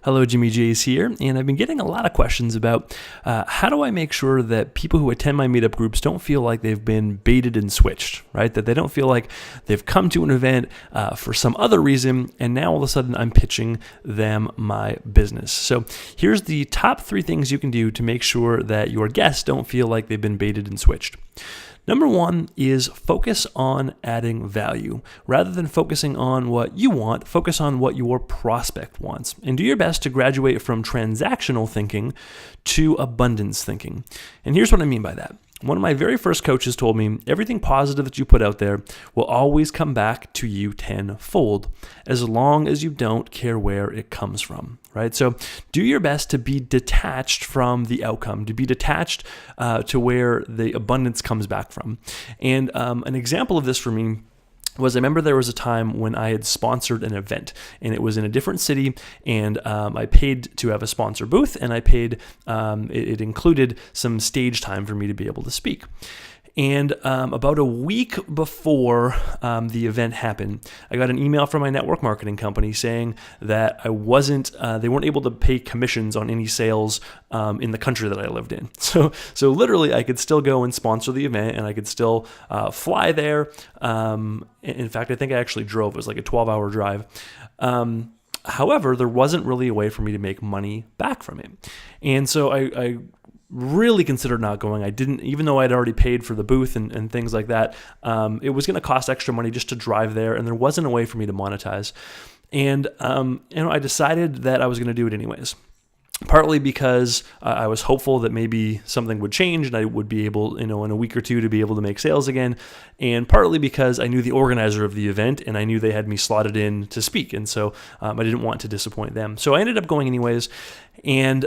Hello, Jimmy J's here, and I've been getting a lot of questions about how do I make sure that people who attend my meetup groups don't feel like they've been baited and switched, right? That they don't feel like they've come to an event for some other reason, and now all of a sudden I'm pitching them my business. So here's the top 3 things you can do to make sure that your guests don't feel like they've been baited and switched. Number 1 is focus on adding value. Rather than focusing on what you want, focus on what your prospect wants. And do your best to graduate from transactional thinking to abundance thinking. And here's what I mean by that. One of my very first coaches told me, everything positive that you put out there will always come back to you tenfold, as long as you don't care where it comes from, right? So do your best to be detached from the outcome, to be detached to where the abundance comes back from. And an example of this for me was I remember there was a time when I had sponsored an event, and it was in a different city, and I paid to have a sponsor booth, and I paid, it included some stage time for me to be able to speak. And about a week before the event happened, I got an email from my network marketing company saying that they weren't able to pay commissions on any sales in the country that I lived in. So literally I could still go and sponsor the event, and I could still fly there. In fact, I think I actually drove. It was like a 12-hour drive. However, there wasn't really a way for me to make money back from it. And so I really considered not going. I didn't, even though I'd already paid for the booth and things like that, it was going to cost extra money just to drive there, and there wasn't a way for me to monetize. And I decided that I was going to do it anyways. Partly because I was hopeful that maybe something would change and I would be able, in a week or two, to be able to make sales again. And partly because I knew the organizer of the event and I knew they had me slotted in to speak. And so I didn't want to disappoint them. So I ended up going anyways. And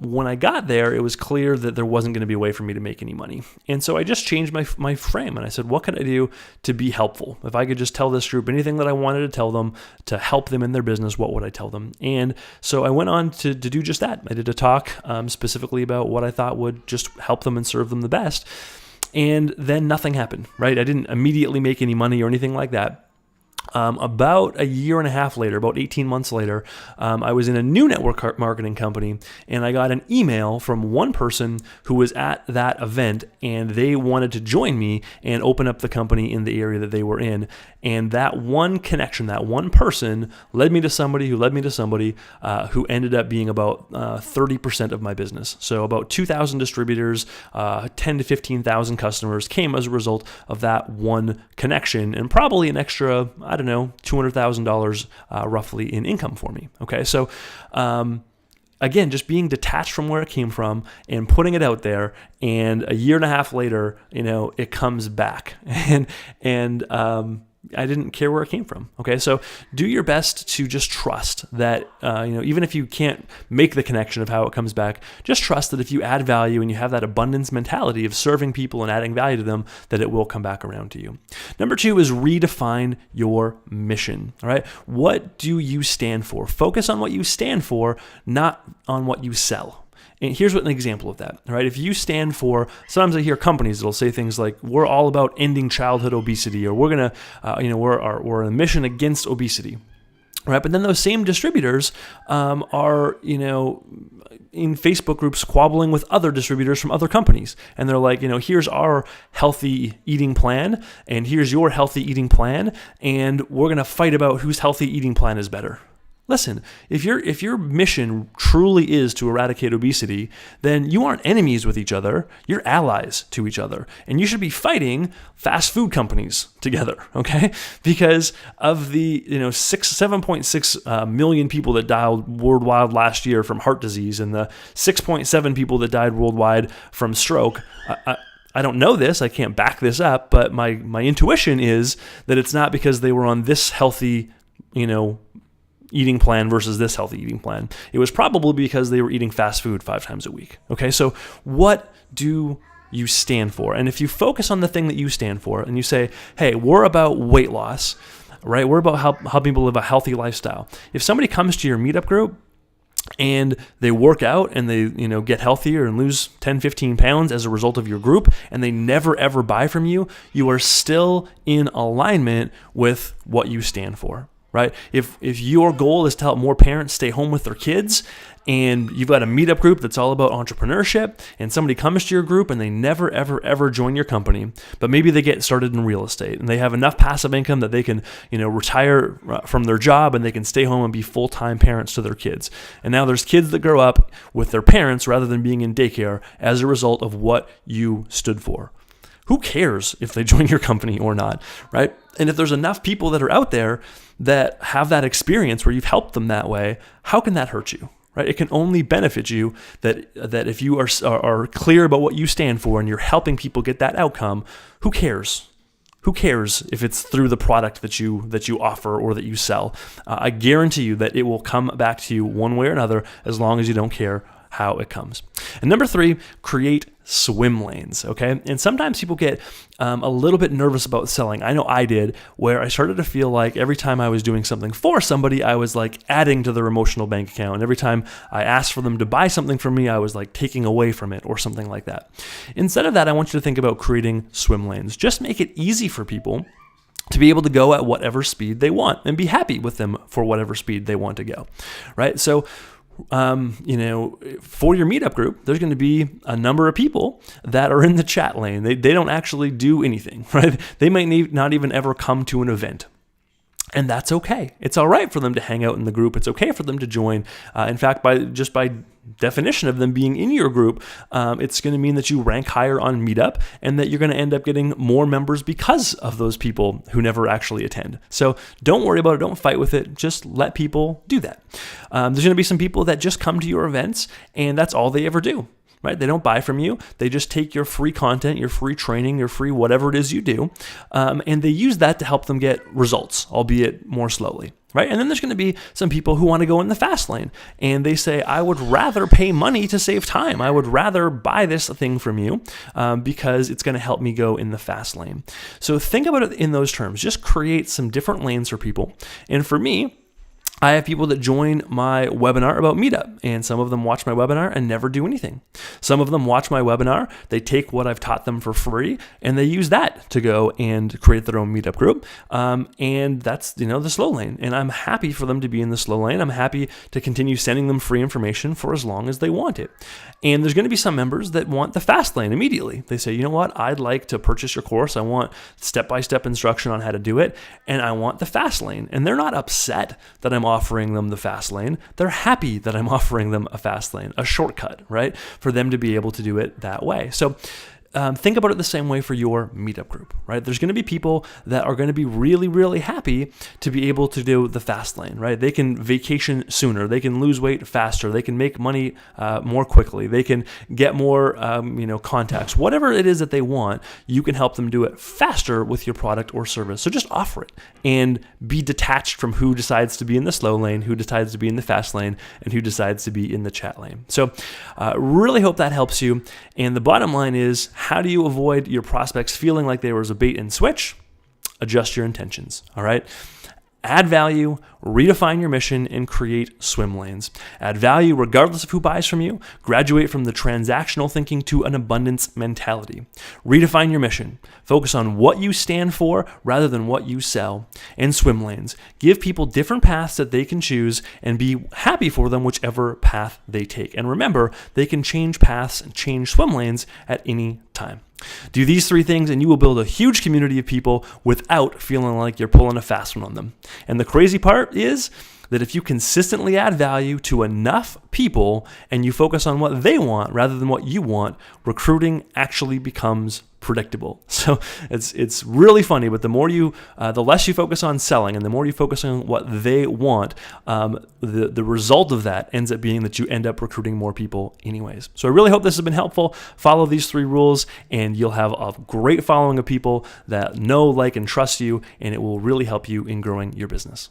when I got there, it was clear that there wasn't going to be a way for me to make any money. And so I just changed my frame, and I said, what can I do to be helpful? If I could just tell this group anything that I wanted to tell them to help them in their business, what would I tell them? And so I went on to do just that. I did a talk specifically about what I thought would just help them and serve them the best. And then nothing happened, right? I didn't immediately make any money or anything like that. About a year and a half later, about 18 months later, I was in a new network marketing company, and I got an email from one person who was at that event, and they wanted to join me and open up the company in the area that they were in. And that one connection, that one person led me to somebody who led me to somebody who ended up being about 30% of my business. So about 2,000 distributors, 10 to 15,000 customers came as a result of that one connection, and probably an extra, $200,000 roughly in income for me. Okay, so again, just being detached from where it came from and putting it out there, and a year and a half later, it comes back, and I didn't care where it came from. Okay, so do your best to just trust that, even if you can't make the connection of how it comes back, just trust that if you add value and you have that abundance mentality of serving people and adding value to them, that it will come back around to you. Number 2 is redefine your mission. All right, what do you stand for? Focus on what you stand for, not on what you sell. And here's an example of that, right? If you stand for, sometimes I hear companies that'll say things like, we're all about ending childhood obesity, or we're going to, we're on a mission against obesity, right? But then those same distributors are, in Facebook groups squabbling with other distributors from other companies. And they're like, here's our healthy eating plan, and here's your healthy eating plan, and we're going to fight about whose healthy eating plan is better. Listen, if your mission truly is to eradicate obesity, then you aren't enemies with each other, you're allies to each other. And you should be fighting fast food companies together, okay? Because of the 7.6 million people that died worldwide last year from heart disease, and the 6.7 people that died worldwide from stroke, I don't know this, I can't back this up, but my intuition is that it's not because they were on this healthy, eating plan versus this healthy eating plan. It was probably because they were eating fast food 5 times a week. Okay, so what do you stand for? And if you focus on the thing that you stand for, and you say, hey, we're about weight loss, right? We're about helping people live a healthy lifestyle. If somebody comes to your meetup group and they work out and they get healthier and lose 10, 15 pounds as a result of your group, and they never ever buy from you, you are still in alignment with what you stand for. right? If your goal is to help more parents stay home with their kids, and you've got a meetup group that's all about entrepreneurship, and somebody comes to your group and they never, ever, ever join your company, but maybe they get started in real estate and they have enough passive income that they can, retire from their job and they can stay home and be full-time parents to their kids. And now there's kids that grow up with their parents rather than being in daycare as a result of what you stood for. Who cares if they join your company or not, right? And if there's enough people that are out there that have that experience where you've helped them that way, how can that hurt you? Right? It can only benefit you that if you are clear about what you stand for and you're helping people get that outcome, who cares? Who cares if it's through the product that you offer or that you sell? I guarantee you that it will come back to you one way or another as long as you don't care how it comes. And number 3, create swim lanes, okay? And sometimes people get a little bit nervous about selling. I know I did, where I started to feel like every time I was doing something for somebody, I was like adding to their emotional bank account. And every time I asked for them to buy something from me, I was like taking away from it or something like that. Instead of that, I want you to think about creating swim lanes. Just make it easy for people to be able to go at whatever speed they want and be happy with them for whatever speed they want to go, right? So for your meetup group, there's going to be a number of people that are in the chat lane. They don't actually do anything, right? They might not even ever come to an event. And that's okay. It's all right for them to hang out in the group. It's okay for them to join. In fact, by definition of them being in your group, it's going to mean that you rank higher on Meetup and that you're going to end up getting more members because of those people who never actually attend. So don't worry about it. Don't fight with it. Just let people do that. There's going to be some people that just come to your events and that's all they ever do. Right? They don't buy from you. They just take your free content, your free training, your free whatever it is you do, and they use that to help them get results, albeit more slowly. Right? And then there's going to be some people who want to go in the fast lane and they say, I would rather pay money to save time. I would rather buy this thing from you because it's going to help me go in the fast lane. So think about it in those terms. Just create some different lanes for people. And for me, I have people that join my webinar about Meetup, and some of them watch my webinar and never do anything. Some of them watch my webinar, they take what I've taught them for free, and they use that to go and create their own Meetup group, and that's the slow lane. And I'm happy for them to be in the slow lane. I'm happy to continue sending them free information for as long as they want it. And there's going to be some members that want the fast lane immediately. They say, you know what, I'd like to purchase your course. I want step-by-step instruction on how to do it, and I want the fast lane. And they're not upset that I'm offering them the fast lane. They're happy that I'm offering them a fast lane, a shortcut, right? For them to be able to do it that way. So think about it the same way for your meetup group, right? There's going to be people that are going to be really, really happy to be able to do the fast lane, right? They can vacation sooner. They can lose weight faster. They can make money more quickly. They can get more, contacts. Whatever it is that they want, you can help them do it faster with your product or service. So just offer it and be detached from who decides to be in the slow lane, who decides to be in the fast lane, and who decides to be in the chat lane. So really hope that helps you. And the bottom line is, how do you avoid your prospects feeling like there was a bait and switch? Adjust your intentions, all right? Add value, redefine your mission, and create swim lanes. Add value regardless of who buys from you. Graduate from the transactional thinking to an abundance mentality. Redefine your mission. Focus on what you stand for rather than what you sell. And swim lanes. Give people different paths that they can choose and be happy for them whichever path they take. And remember, they can change paths and change swim lanes at any time. Do these 3 things and you will build a huge community of people without feeling like you're pulling a fast one on them. And the crazy part is that if you consistently add value to enough people and you focus on what they want rather than what you want, recruiting actually becomes predictable. So it's really funny, but the less you focus on selling and the more you focus on what they want, the result of that ends up being that you end up recruiting more people anyways. So I really hope this has been helpful. Follow these 3 rules and you'll have a great following of people that know, like, and trust you, and it will really help you in growing your business.